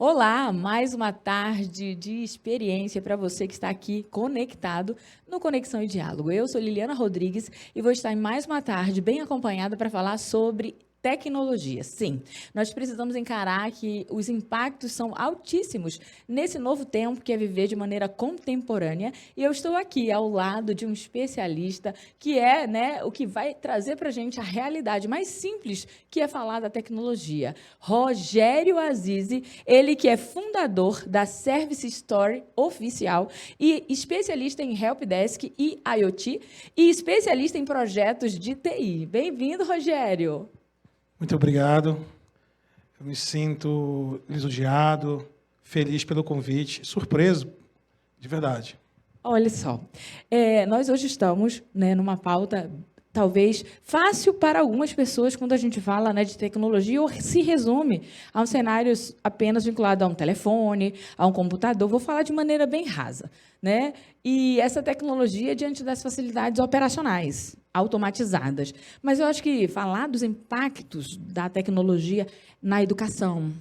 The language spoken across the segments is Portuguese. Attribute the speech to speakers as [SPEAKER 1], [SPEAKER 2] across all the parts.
[SPEAKER 1] Olá, mais uma tarde de experiência para você que está aqui conectado no Conexão e Diálogo. Eu sou Liliana Rodrigues e vou estar em mais uma tarde bem acompanhada para falar sobre tecnologia. Sim, nós precisamos encarar que os impactos são altíssimos nesse novo tempo que é viver de maneira contemporânea, e eu estou aqui ao lado de um especialista que é, o que vai trazer para a gente a realidade mais simples, que é falar da tecnologia. Rogério Azizi, ele que é fundador da Service Story Oficial e especialista em Helpdesk e IoT e especialista em projetos de TI. Bem-vindo, Rogério.
[SPEAKER 2] Muito obrigado. Eu me sinto lisonjeado, feliz pelo convite, surpreso, de verdade.
[SPEAKER 1] Olha só, nós hoje estamos numa pauta talvez fácil para algumas pessoas quando a gente fala de tecnologia, ou se resume a um cenário apenas vinculado a um telefone, a um computador. Vou falar de maneira bem rasa. E essa tecnologia diante das facilidades operacionais, automatizadas. Mas eu acho que falar dos impactos da tecnologia na educação,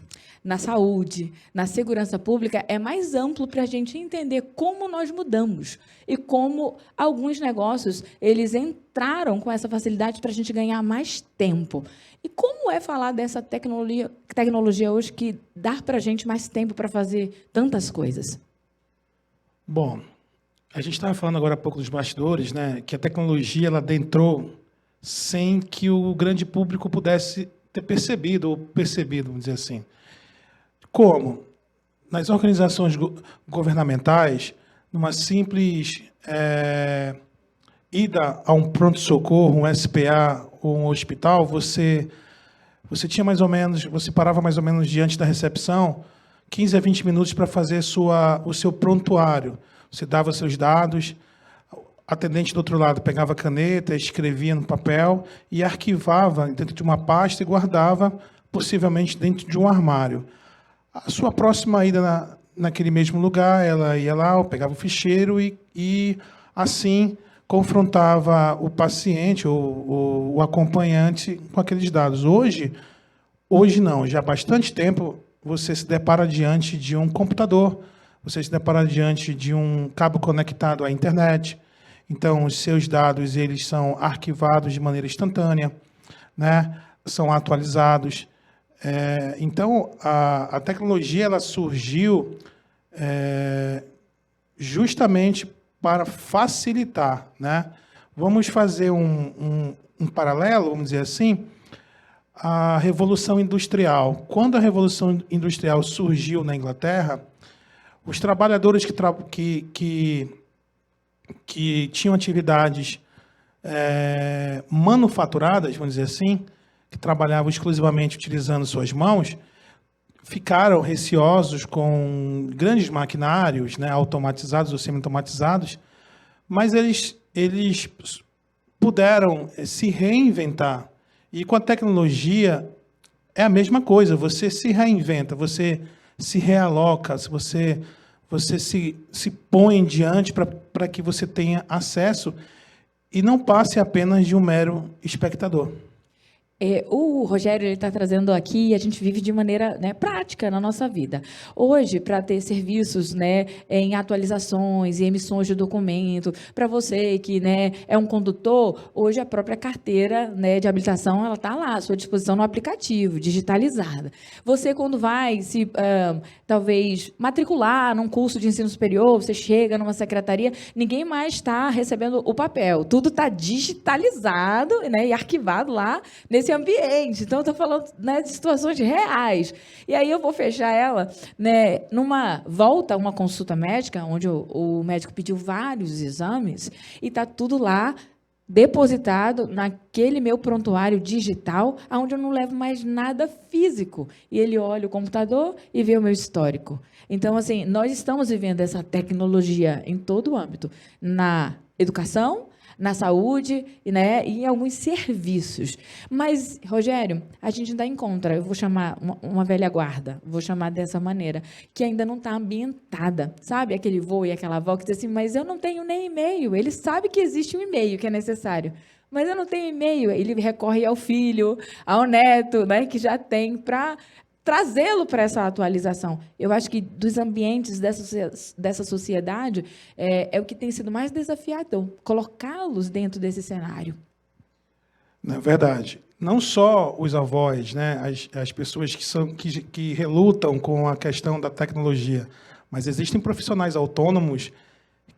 [SPEAKER 1] na saúde, na segurança pública, é mais amplo para a gente entender como nós mudamos e como alguns negócios eles entraram com essa facilidade para a gente ganhar mais tempo. E como é falar dessa tecnologia hoje que dá para a gente mais tempo para fazer tantas coisas?
[SPEAKER 2] Bom, a gente estava falando agora há pouco dos bastidores, que a tecnologia ela adentrou sem que o grande público pudesse ter percebido, vamos dizer assim. Como? Nas organizações governamentais, numa simples ida a um pronto-socorro, um SPA ou um hospital, você tinha mais ou menos, você parava mais ou menos diante da recepção 15 a 20 minutos para fazer o seu prontuário. Você dava seus dados, o atendente do outro lado pegava a caneta, escrevia no papel e arquivava dentro de uma pasta e guardava, possivelmente dentro de um armário. A sua próxima ida naquele mesmo lugar, ela ia lá, pegava o ficheiro e assim, confrontava o paciente ou o acompanhante com aqueles dados. Hoje não, já há bastante tempo, você se depara diante de um computador, você se depara diante de um cabo conectado à internet. Então, os seus dados eles são arquivados de maneira instantânea, são atualizados. Então, a tecnologia ela surgiu justamente para facilitar. Vamos fazer um paralelo, vamos dizer assim, a Revolução Industrial. Quando a Revolução Industrial surgiu na Inglaterra, os trabalhadores que tinham atividades manufaturadas, vamos dizer assim, que trabalhavam exclusivamente utilizando suas mãos, ficaram receosos com grandes maquinários, automatizados ou semi-automatizados, mas eles puderam se reinventar. E com a tecnologia é a mesma coisa, você se reinventa, você se realoca, você se põe diante para que você tenha acesso e não passe apenas de um mero espectador.
[SPEAKER 1] O Rogério está trazendo aqui, a gente vive de maneira prática na nossa vida. Hoje, para ter serviços em atualizações e emissões de documento, para você que é um condutor, hoje a própria carteira de habilitação ela está lá à sua disposição no aplicativo, digitalizada. Você, quando vai talvez matricular num curso de ensino superior, você chega numa secretaria, ninguém mais está recebendo o papel, tudo está digitalizado e arquivado lá nesse ambiente. Então, eu estou falando de situações reais. E aí eu vou fechar ela numa volta a uma consulta médica, onde o médico pediu vários exames, e está tudo lá depositado naquele meu prontuário digital, onde eu não levo mais nada físico. E ele olha o computador e vê o meu histórico. Então, assim, nós estamos vivendo essa tecnologia em todo o âmbito, na educação, na saúde e em alguns serviços. Mas, Rogério, a gente ainda encontra, eu vou chamar uma velha guarda, vou chamar dessa maneira, que ainda não está ambientada. Sabe aquele vô e aquela avó que diz assim, mas eu não tenho nem e-mail. Ele sabe que existe um e-mail que é necessário, mas eu não tenho e-mail. Ele recorre ao filho, ao neto, que já tem, para trazê-lo para essa atualização. Eu acho que dos ambientes dessa sociedade é o que tem sido mais desafiador, colocá-los dentro desse cenário.
[SPEAKER 2] Na verdade, não só os avós, né, as pessoas que relutam com a questão da tecnologia, mas existem profissionais autônomos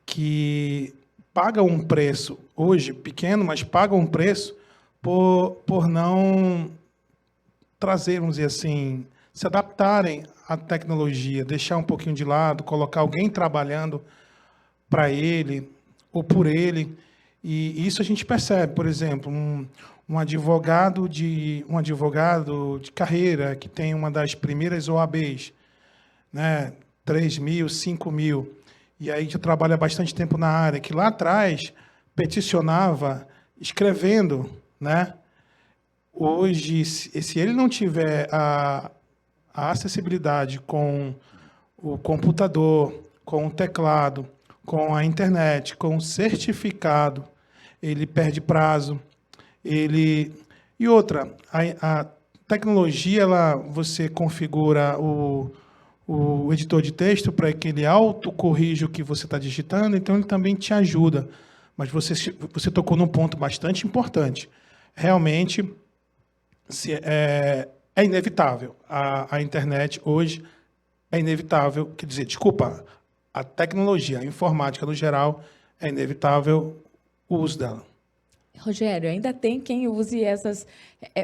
[SPEAKER 2] que pagam um preço, hoje pequeno, mas pagam um preço por não trazer, vamos dizer assim, se adaptarem à tecnologia, deixar um pouquinho de lado, colocar alguém trabalhando para ele ou por ele. E isso a gente percebe, por exemplo, um advogado de carreira que tem uma das primeiras OABs, né, 3.000, 5.000, e aí que trabalha bastante tempo na área, que lá atrás peticionava escrevendo, né? Hoje, se ele não tiver a acessibilidade com o computador, com o teclado, com a internet, com o certificado, ele perde prazo. E outra, a tecnologia, você configura o editor de texto para que ele autocorrija o que você está digitando, então ele também te ajuda. Mas você tocou num ponto bastante importante. Realmente, é inevitável. A internet hoje é inevitável, quer dizer, desculpa, a tecnologia, a informática no geral, é inevitável o uso dela.
[SPEAKER 1] Rogério, ainda tem quem use essas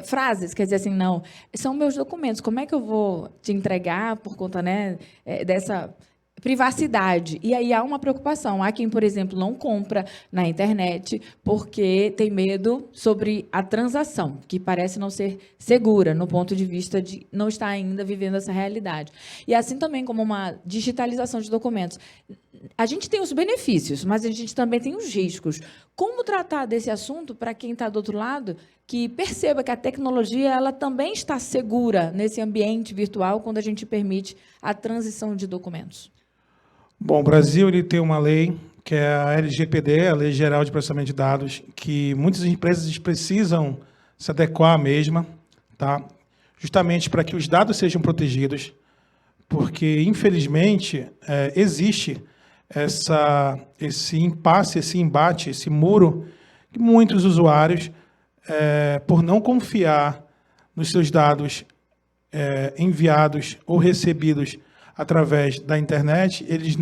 [SPEAKER 1] frases, quer dizer assim, não, são meus documentos, como é que eu vou te entregar por conta, né, dessa privacidade? E aí há uma preocupação. Há quem, por exemplo, não compra na internet porque tem medo sobre a transação, que parece não ser segura, no ponto de vista de não estar ainda vivendo essa realidade. E assim também como uma digitalização de documentos. A gente tem os benefícios, mas a gente também tem os riscos. Como tratar desse assunto para quem está do outro lado, que perceba que a tecnologia ela também está segura nesse ambiente virtual quando a gente permite a transição de documentos?
[SPEAKER 2] Bom, o Brasil ele tem uma lei, que é a LGPD, a Lei Geral de Processamento de Dados, que muitas empresas precisam se adequar à mesma, tá? Justamente para que os dados sejam protegidos, porque, infelizmente, existe esse impasse, esse embate, esse muro, que muitos usuários, por não confiar nos seus dados enviados ou recebidos através da internet, eles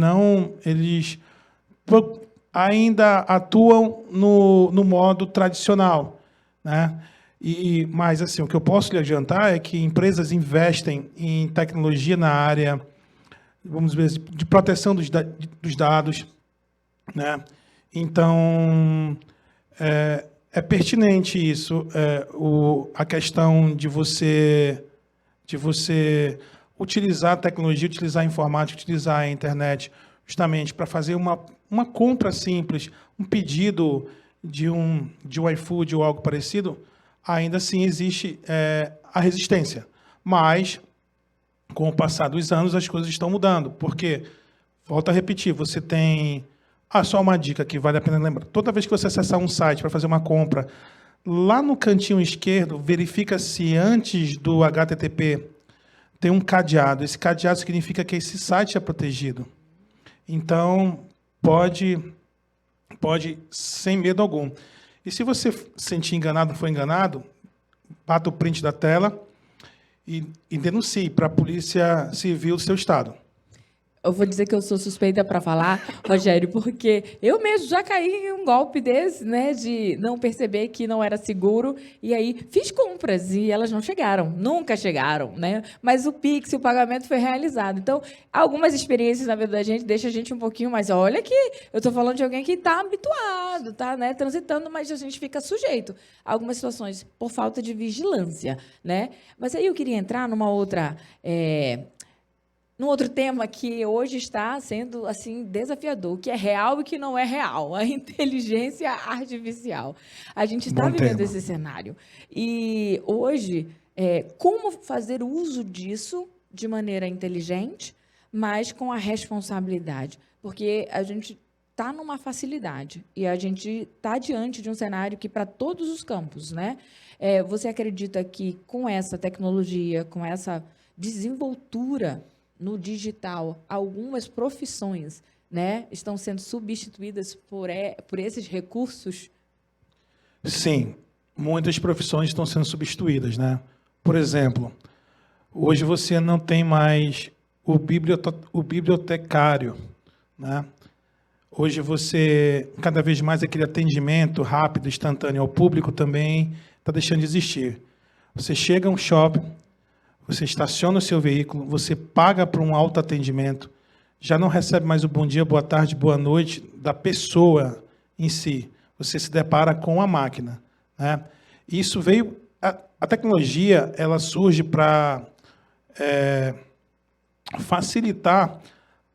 [SPEAKER 2] ainda atuam no modo tradicional, né? Mas assim, o que eu posso lhe adiantar é que empresas investem em tecnologia na área, vamos dizer, de proteção dos dados, né? Então, é pertinente isso, a questão de você utilizar a tecnologia, utilizar a informática, utilizar a internet, justamente para fazer uma compra simples, um pedido de um iFood ou algo parecido, ainda assim existe a resistência. Mas, com o passar dos anos, as coisas estão mudando. Porque, volto a repetir, você tem... só uma dica que vale a pena lembrar. Toda vez que você acessar um site para fazer uma compra, lá no cantinho esquerdo, verifica se antes do HTTP tem um cadeado. Esse cadeado significa que esse site é protegido. Então, pode sem medo algum. E se você se sentir enganado ou for enganado, bata o print da tela e denuncie para a Polícia Civil do seu estado.
[SPEAKER 1] Eu vou dizer que eu sou suspeita para falar, Rogério, porque eu mesmo já caí em um golpe desse, né, de não perceber que não era seguro, e aí fiz compras e elas não chegaram, nunca chegaram, né? Mas o Pix, o pagamento foi realizado. Então, algumas experiências na vida da gente deixam a gente um pouquinho mais, olha que eu estou falando de alguém que está habituado, está, né, transitando, mas a gente fica sujeito a algumas situações por falta de vigilância, né? Mas aí eu queria entrar num outro tema que hoje está sendo assim desafiador, que é real e que não é real, a inteligência artificial. A gente está vivendo esse cenário. E hoje, como fazer uso disso de maneira inteligente, mas com a responsabilidade? Porque a gente está numa facilidade e a gente está diante de um cenário que, para todos os campos, né? Você acredita que com essa tecnologia, com essa desenvoltura no digital, algumas profissões, né, estão sendo substituídas por esses recursos?
[SPEAKER 2] Sim, muitas profissões estão sendo substituídas, né? Por exemplo, hoje você não tem mais o bibliotecário, né? Hoje você, cada vez mais, aquele atendimento rápido, instantâneo ao público também está deixando de existir. Você chega a um shopping, você estaciona o seu veículo, você paga por um autoatendimento, já não recebe mais o bom dia, boa tarde, boa noite da pessoa em si. Você se depara com a máquina, né? Isso veio... A tecnologia, ela surge para facilitar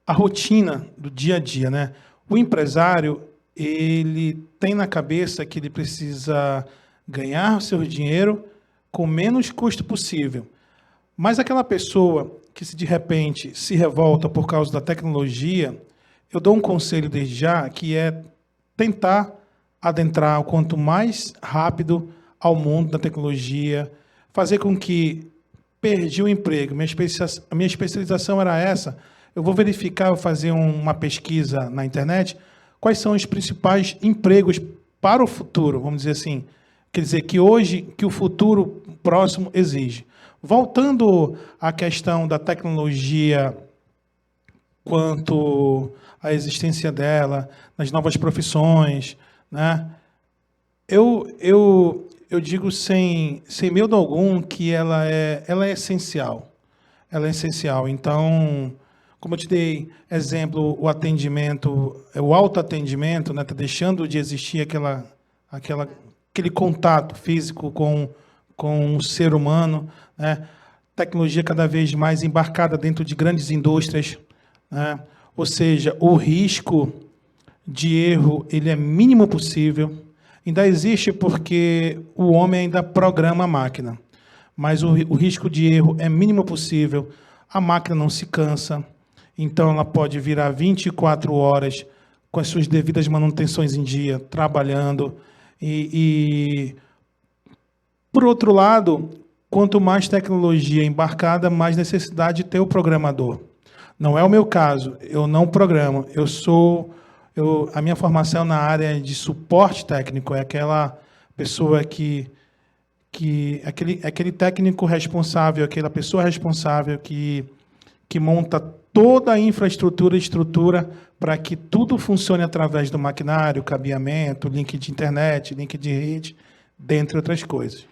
[SPEAKER 2] a rotina do dia a dia, né? O empresário, ele tem na cabeça que ele precisa ganhar o seu dinheiro com menos custo possível. Mas aquela pessoa que, se de repente se revolta por causa da tecnologia, eu dou um conselho desde já, que é tentar adentrar o quanto mais rápido ao mundo da tecnologia, fazer com que perdi o emprego, a minha especialização era essa, eu vou verificar, vou fazer uma pesquisa na internet, quais são os principais empregos para o futuro, vamos dizer assim, quer dizer, que hoje, que o futuro próximo exige. Voltando à questão da tecnologia, quanto à existência dela, nas novas profissões, né? Eu digo sem medo algum que ela é essencial. Ela é essencial. Então, como eu te dei exemplo, o atendimento, o autoatendimento, né, está deixando de existir aquele contato físico com o ser humano, né? Tecnologia cada vez mais embarcada dentro de grandes indústrias, né? Ou seja, o risco de erro ele é mínimo possível. Ainda existe porque o homem ainda programa a máquina, mas o risco de erro é mínimo possível. A máquina não se cansa, então ela pode virar 24 horas com as suas devidas manutenções em dia, trabalhando. E por outro lado, quanto mais tecnologia embarcada, mais necessidade de ter o programador. Não é o meu caso, eu não programo, a minha formação na área de suporte técnico é aquela pessoa aquele técnico responsável, aquela pessoa responsável que monta toda a infraestrutura e estrutura para que tudo funcione através do maquinário, cabeamento, link de internet, link de rede, dentre outras coisas.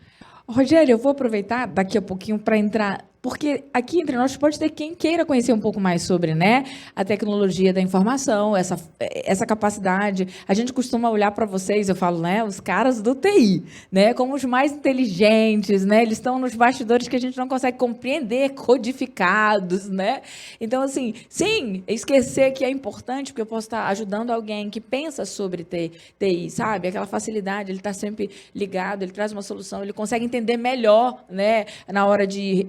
[SPEAKER 1] Rogério, eu vou aproveitar daqui a pouquinho para entrar, porque aqui entre nós pode ter quem queira conhecer um pouco mais sobre, né, a tecnologia da informação, essa capacidade. A gente costuma olhar para vocês, eu falo, né, os caras do TI, né, como os mais inteligentes, né, eles estão nos bastidores que a gente não consegue compreender, codificados, né. Então, assim, sim, esquecer que é importante, porque eu posso estar ajudando alguém que pensa sobre TI, sabe, aquela facilidade, ele está sempre ligado, ele traz uma solução, ele consegue entender melhor, né, na hora de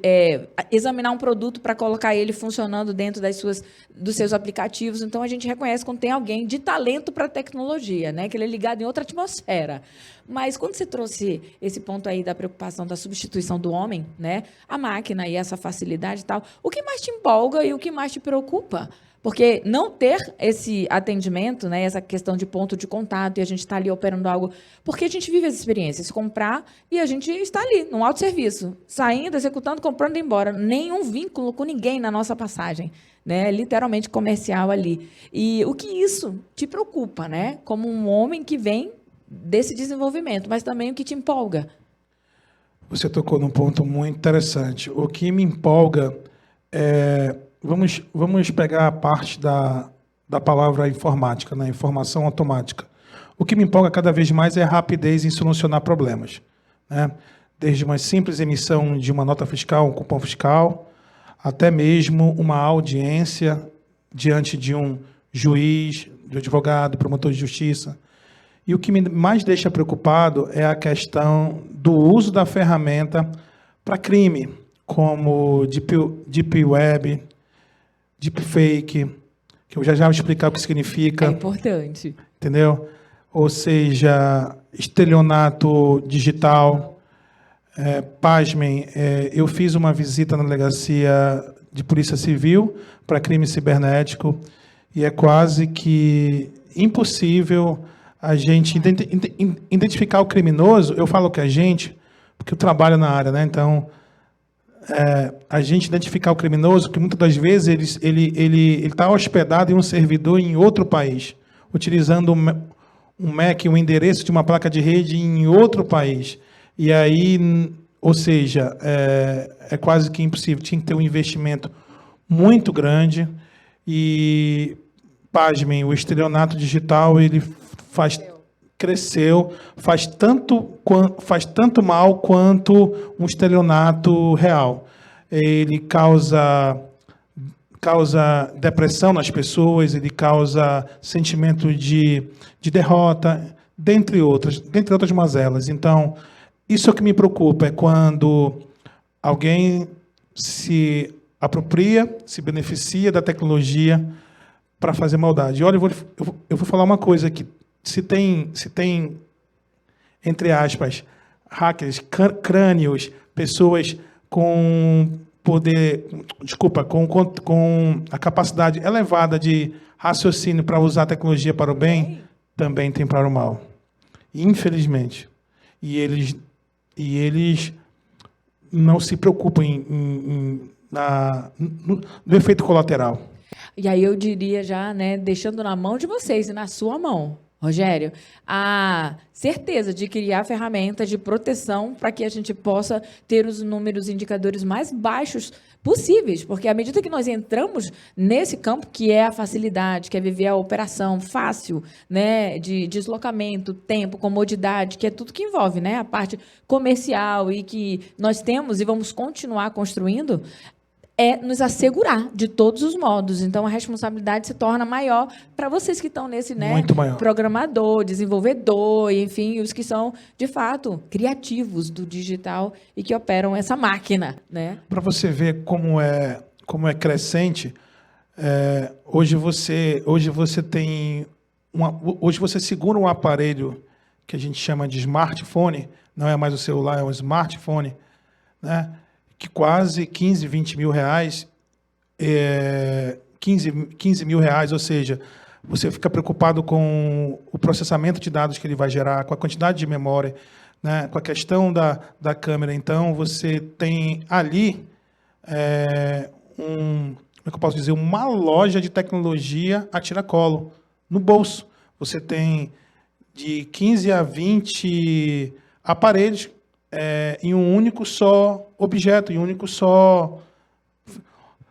[SPEAKER 1] examinar um produto para colocar ele funcionando dentro dos seus aplicativos. Então, a gente reconhece quando tem alguém de talento para a tecnologia, né? Que ele é ligado em outra atmosfera. Mas, quando você trouxe esse ponto aí da preocupação da substituição do homem, né? A máquina e essa facilidade e tal, o que mais te empolga e o que mais te preocupa? Porque não ter esse atendimento, né, essa questão de ponto de contato, e a gente está ali operando algo, porque a gente vive as experiências, comprar e a gente está ali, num autosserviço, saindo, executando, comprando e indo embora. Nenhum vínculo com ninguém na nossa passagem, né, literalmente comercial ali. E o que isso te preocupa, né, como um homem que vem desse desenvolvimento, mas também o que te empolga?
[SPEAKER 2] Você tocou num ponto muito interessante. O que me empolga é... Vamos pegar a parte da palavra informática, né? Informação automática. O que me empolga cada vez mais é a rapidez em solucionar problemas, né? Desde uma simples emissão de uma nota fiscal, um cupom fiscal, até mesmo uma audiência diante de um juiz, de um advogado, promotor de justiça. E o que me mais deixa preocupado é a questão do uso da ferramenta para crime, como Deep Web, Deepfake, que eu já vou explicar o que significa.
[SPEAKER 1] É importante.
[SPEAKER 2] Entendeu? Ou seja, estelionato digital, Pasmem, eu fiz uma visita na delegacia de Polícia Civil para crime cibernético e é quase que impossível a gente identificar o criminoso. Eu falo que a gente, porque eu trabalho na área, né? Então, a gente identificar o criminoso, que muitas das vezes ele está hospedado em um servidor em outro país, utilizando um MAC, um endereço de uma placa de rede em outro país. E aí, ou seja, é quase que impossível. Tinha que ter um investimento muito grande e, pasmem, o estelionato digital ele cresceu, faz tanto mal quanto um estelionato real. Ele causa depressão nas pessoas, ele causa sentimento de derrota, dentre outras mazelas. Então, isso é o que me preocupa, é quando alguém se apropria, se beneficia da tecnologia para fazer maldade. E olha, eu vou falar uma coisa aqui. Se tem, entre aspas, hackers, crânios, pessoas com poder, com a capacidade elevada de raciocínio para usar a tecnologia para o bem, também tem para o mal. Infelizmente. E eles não se preocupam no efeito colateral.
[SPEAKER 1] E aí eu diria já, né, deixando na mão de vocês e na sua mão, Rogério, a certeza de criar ferramentas de proteção para que a gente possa ter os números indicadores mais baixos possíveis, porque à medida que nós entramos nesse campo, que é a facilidade, que é viver a operação fácil, né, de deslocamento, tempo, comodidade, que é tudo que envolve, né, a parte comercial e que nós temos e vamos continuar construindo, é nos assegurar de todos os modos. Então, a responsabilidade se torna maior para vocês que estão nesse, né,
[SPEAKER 2] muito maior.
[SPEAKER 1] Programador, desenvolvedor, enfim, os que são, de fato, criativos do digital e que operam essa máquina, né?
[SPEAKER 2] Para você ver como é crescente, hoje você segura um aparelho que a gente chama de smartphone, não é mais o celular, é um smartphone, né? Que quase 15, 20 mil reais, 15 mil reais, ou seja, você fica preocupado com o processamento de dados que ele vai gerar, com a quantidade de memória, né, com a questão da câmera. Então, você tem ali, como é que eu posso dizer, uma loja de tecnologia a tiracolo, no bolso. Você tem de 15 a 20 aparelhos em um único só objeto, em um único só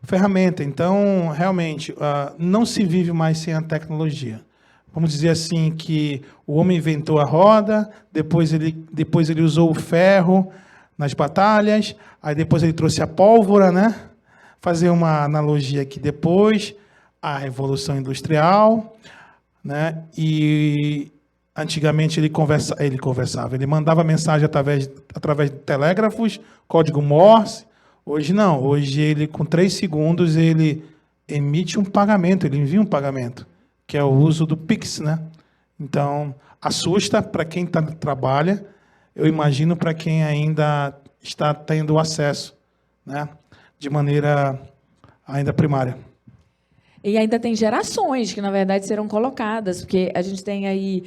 [SPEAKER 2] ferramenta. Então, realmente, não se vive mais sem a tecnologia. Vamos dizer assim que o homem inventou a roda, depois ele usou o ferro nas batalhas, aí depois ele trouxe a pólvora, né? Fazer uma analogia aqui depois, a Revolução Industrial, né? E antigamente ele conversava, ele mandava mensagem através de telégrafos, código Morse. Hoje não, hoje ele com 3 segundos ele emite um pagamento, ele envia um pagamento, que é o uso do Pix, né? Então, assusta para quem trabalha, eu imagino para quem ainda está tendo acesso, né? De maneira ainda primária.
[SPEAKER 1] E ainda tem gerações que, na verdade, serão colocadas, porque a gente tem aí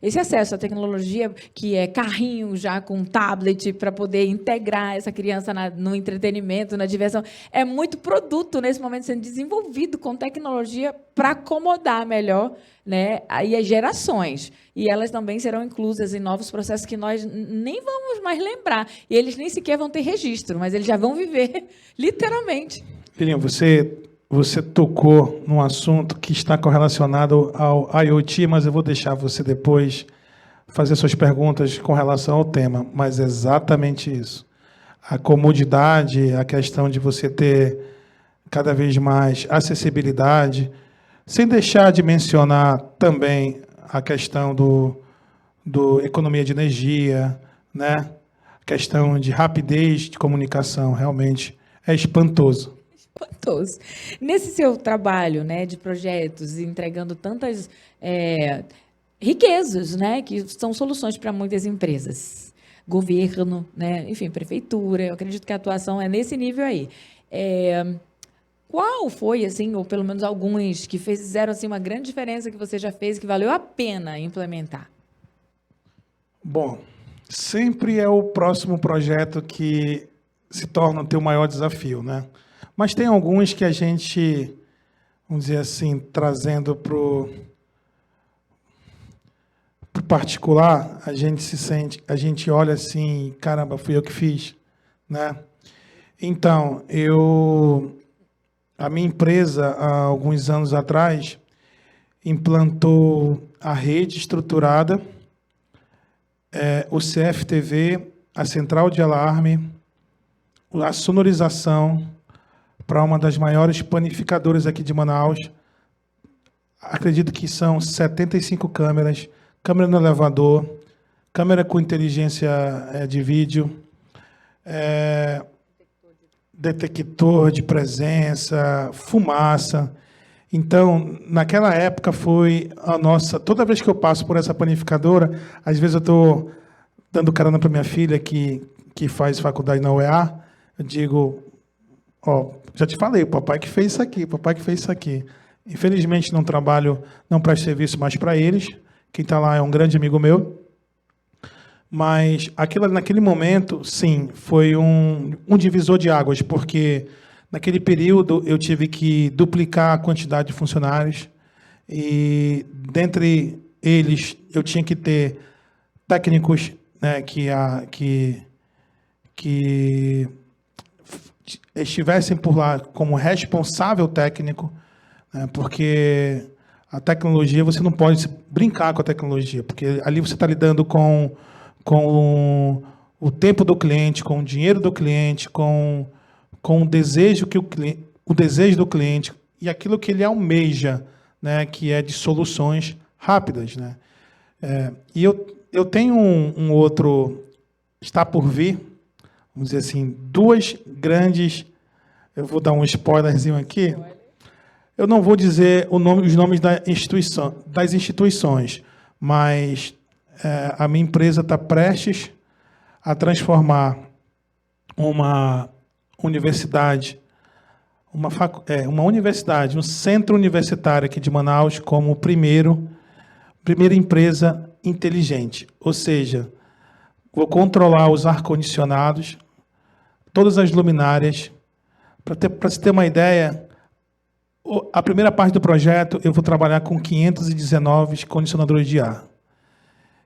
[SPEAKER 1] esse acesso à tecnologia, que é carrinho já com tablet, para poder integrar essa criança no entretenimento, na diversão. É muito produto, nesse momento, sendo desenvolvido com tecnologia para acomodar melhor, né, aí as gerações. E elas também serão inclusas em novos processos que nós nem vamos mais lembrar. E eles nem sequer vão ter registro, mas eles já vão viver, literalmente.
[SPEAKER 2] Filhinho, você tocou num assunto que está correlacionado ao IoT, mas eu vou deixar você depois fazer suas perguntas com relação ao tema. Mas é exatamente isso. A comodidade, a questão de você ter cada vez mais acessibilidade, sem deixar de mencionar também a questão do economia de energia, né? A questão de rapidez de comunicação, realmente é espantoso.
[SPEAKER 1] Espantoso. Nesse seu trabalho, né, de projetos, entregando tantas riquezas, né, que são soluções para muitas empresas, governo, né? Enfim, prefeitura. Eu acredito que a atuação é nesse nível aí. Qual foi, assim, ou pelo menos alguns que fizeram assim, uma grande diferença que você já fez, que valeu a pena implementar?
[SPEAKER 2] Bom, sempre é o próximo projeto que se torna o teu maior desafio, né? Mas tem alguns que a gente, vamos dizer assim, trazendo para o particular, a gente se sente, a gente olha assim, caramba, fui eu que fiz, né? Então, a minha empresa, há alguns anos atrás, implantou a rede estruturada, o CFTV, a central de alarme, a sonorização para uma das maiores panificadoras aqui de Manaus. Acredito que são 75 câmeras, câmera no elevador, câmera com inteligência de vídeo, detector de presença, fumaça. Então, naquela época foi a nossa... Toda vez que eu passo por essa panificadora, às vezes eu estou dando carona para minha filha que faz faculdade na UEA, eu digo, já te falei, o papai que fez isso aqui, o papai que fez isso aqui. Infelizmente, não trabalho, não presto serviço mais para eles. Quem está lá é um grande amigo meu. Mas naquele momento, sim, foi um divisor de águas, porque naquele período eu tive que duplicar a quantidade de funcionários e, dentre eles, eu tinha que ter técnicos, né, que estivessem por lá como responsável técnico, né, porque a tecnologia, você não pode brincar com a tecnologia, porque ali você está lidando com o tempo do cliente, com o dinheiro do cliente, com o desejo o desejo do cliente e aquilo que ele almeja, né, que é de soluções rápidas, né? E eu tenho um outro, está por vir, vamos dizer assim, duas grandes, eu vou dar um spoilerzinho aqui, eu não vou dizer os nomes das instituições, mas a minha empresa está prestes a transformar uma universidade, um centro universitário aqui de Manaus como primeira empresa inteligente. Ou seja, vou controlar os ar-condicionados, todas as luminárias. Para se ter uma ideia, a primeira parte do projeto eu vou trabalhar com 519 condicionadores de ar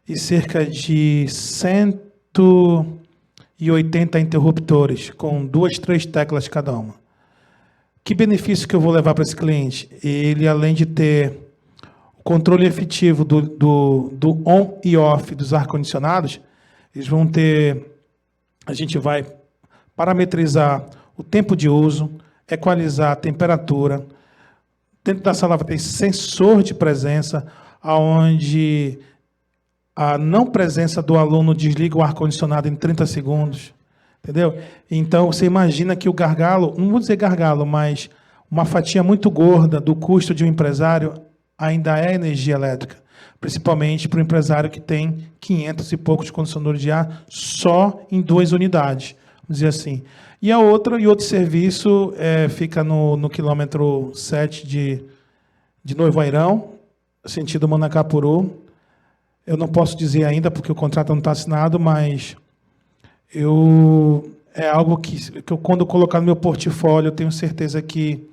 [SPEAKER 2] e cerca de 180 interruptores, com 2, 3 teclas cada uma. Que benefício que eu vou levar para esse cliente? Ele, além de ter o controle efetivo do on e off dos ar-condicionados, eles vão ter... A gente vai parametrizar o tempo de uso, equalizar a temperatura. Dentro da sala vai ter sensor de presença, onde a não presença do aluno desliga o ar-condicionado em 30 segundos. Entendeu? Então, você imagina que o gargalo, não vou dizer gargalo, mas uma fatia muito gorda do custo de um empresário ainda é energia elétrica, principalmente para o empresário que tem 500 e poucos condicionadores de ar só em 2 unidades, vamos dizer assim. E outro serviço fica no quilômetro 7 de Noivo-Airão, sentido Manacapuru. Eu não posso dizer ainda, porque o contrato não está assinado, mas é algo que eu, quando colocar no meu portfólio, eu tenho certeza que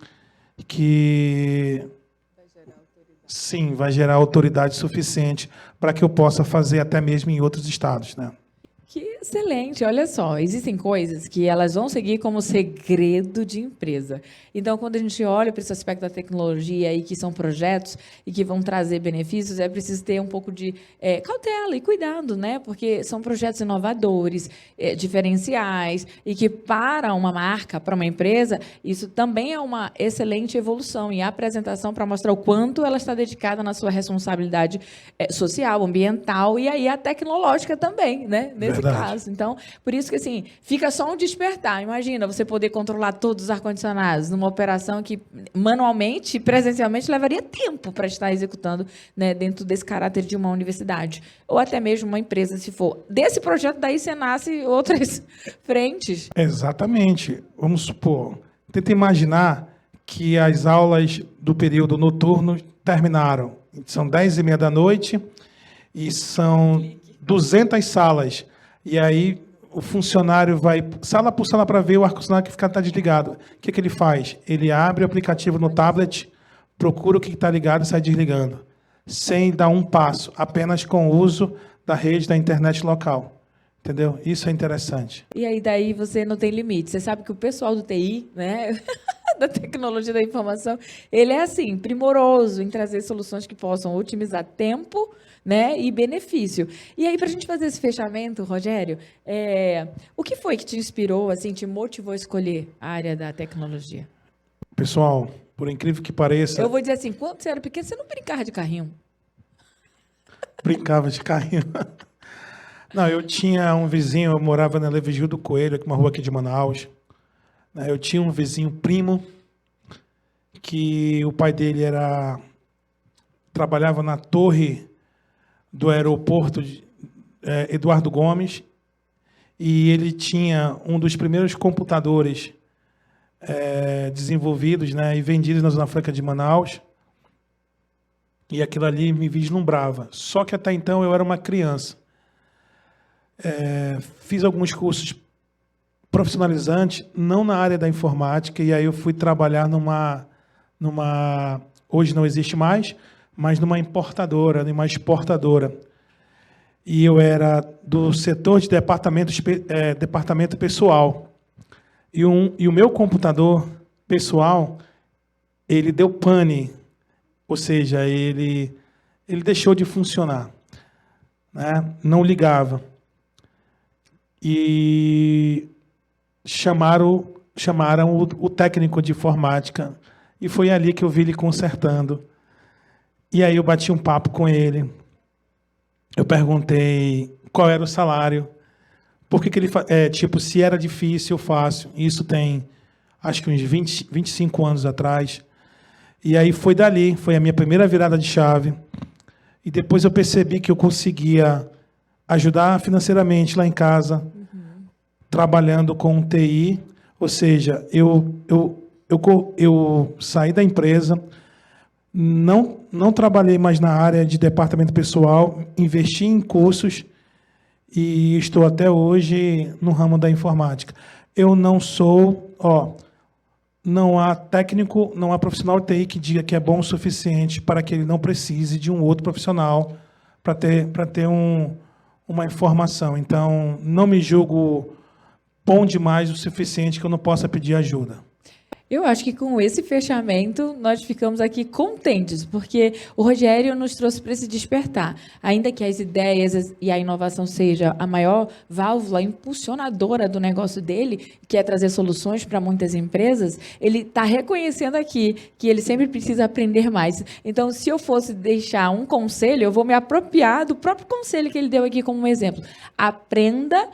[SPEAKER 2] sim, vai gerar autoridade suficiente para que eu possa fazer até mesmo em outros estados, né?
[SPEAKER 1] Que excelente, olha só, existem coisas que elas vão seguir como segredo de empresa. Então, quando a gente olha para esse aspecto da tecnologia e que são projetos e que vão trazer benefícios, é preciso ter um pouco de cautela e cuidado, né? Porque são projetos inovadores, diferenciais, e que para uma marca, para uma empresa, isso também é uma excelente evolução e apresentação para mostrar o quanto ela está dedicada na sua responsabilidade social, ambiental e aí a tecnológica também, né? Nesse caso. espaço. Então, por isso que, assim, fica só um despertar. Imagina você poder controlar todos os ar-condicionados numa operação que, manualmente, presencialmente, levaria tempo para estar executando, né, dentro desse caráter de uma universidade. Ou até mesmo uma empresa, se for. Desse projeto, daí você nasce outras frentes.
[SPEAKER 2] Exatamente. Vamos supor, tenta imaginar que as aulas do período noturno terminaram. São 10h30 da noite e são 200 salas. E aí o funcionário vai sala por sala para ver o ar-condicionado que está desligado. O que ele faz? Ele abre o aplicativo no tablet, procura o que está ligado e sai desligando. Sem dar um passo, apenas com o uso da rede da internet local. Entendeu? Isso é interessante.
[SPEAKER 1] E aí, daí você não tem limite. Você sabe que o pessoal do TI, né, da tecnologia da informação, ele é assim, primoroso em trazer soluções que possam otimizar tempo, né, e benefício. E aí, para a gente fazer esse fechamento, Rogério, o que foi que te inspirou, assim, te motivou a escolher a área da tecnologia?
[SPEAKER 2] Pessoal, por incrível que pareça...
[SPEAKER 1] Eu vou dizer assim, quando você era pequeno, você não brincava de carrinho?
[SPEAKER 2] Brincava de carrinho. Não, eu tinha um vizinho, eu morava na Levigil do Coelho, uma rua aqui de Manaus. Eu tinha um vizinho primo, que o pai dele trabalhava na torre do aeroporto Eduardo Gomes, e ele tinha um dos primeiros computadores desenvolvidos, né, e vendidos na Zona Franca de Manaus, e aquilo ali me vislumbrava. Só que até então eu era uma criança. Fiz alguns cursos profissionalizantes, não na área da informática, e aí eu fui trabalhar hoje não existe mais, mas numa importadora, numa exportadora. E eu era do setor de departamento pessoal. E o meu computador pessoal, ele deu pane, ou seja, ele deixou de funcionar, né? Não ligava. E chamaram o técnico de informática, e foi ali que eu vi ele consertando. E aí eu bati um papo com ele. Eu perguntei qual era o salário, por que ele se era difícil, fácil. Isso tem, acho que uns 25 anos atrás. E aí foi dali, foi a minha primeira virada de chave. E depois eu percebi que eu conseguia ajudar financeiramente lá em casa, trabalhando com TI, ou seja, eu saí da empresa, não trabalhei mais na área de departamento pessoal, investi em cursos e estou até hoje no ramo da informática. Eu não sou, não há técnico, não há profissional de TI que diga que é bom o suficiente para que ele não precise de um outro profissional para ter uma informação. Então, não me julgo bom demais o suficiente que eu não possa pedir ajuda.
[SPEAKER 1] Eu acho que com esse fechamento nós ficamos aqui contentes, porque o Rogério nos trouxe para esse despertar. Ainda que as ideias e a inovação seja a maior válvula impulsionadora do negócio dele, que é trazer soluções para muitas empresas, ele está reconhecendo aqui que ele sempre precisa aprender mais. Então, se eu fosse deixar um conselho, eu vou me apropriar do próprio conselho que ele deu aqui como um exemplo. Aprenda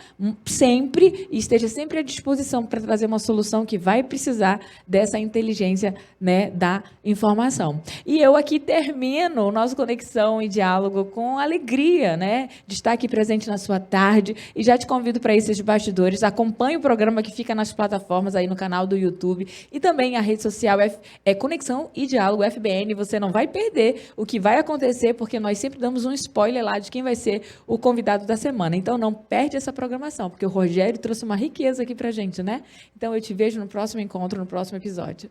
[SPEAKER 1] sempre e esteja sempre à disposição para trazer uma solução que vai precisar dessa inteligência, né, da informação. E eu aqui termino o nosso Conexão e Diálogo com alegria, né, de estar aqui presente na sua tarde, e já te convido para esses bastidores. Acompanhe o programa que fica nas plataformas aí no canal do YouTube e também a rede social Conexão e Diálogo FBN. Você não vai perder o que vai acontecer, porque nós sempre damos um spoiler lá de quem vai ser o convidado da semana. Então não perde essa programação, porque o Rogério trouxe uma riqueza aqui para a gente, né? Então eu te vejo no próximo encontro, no próximo episódio.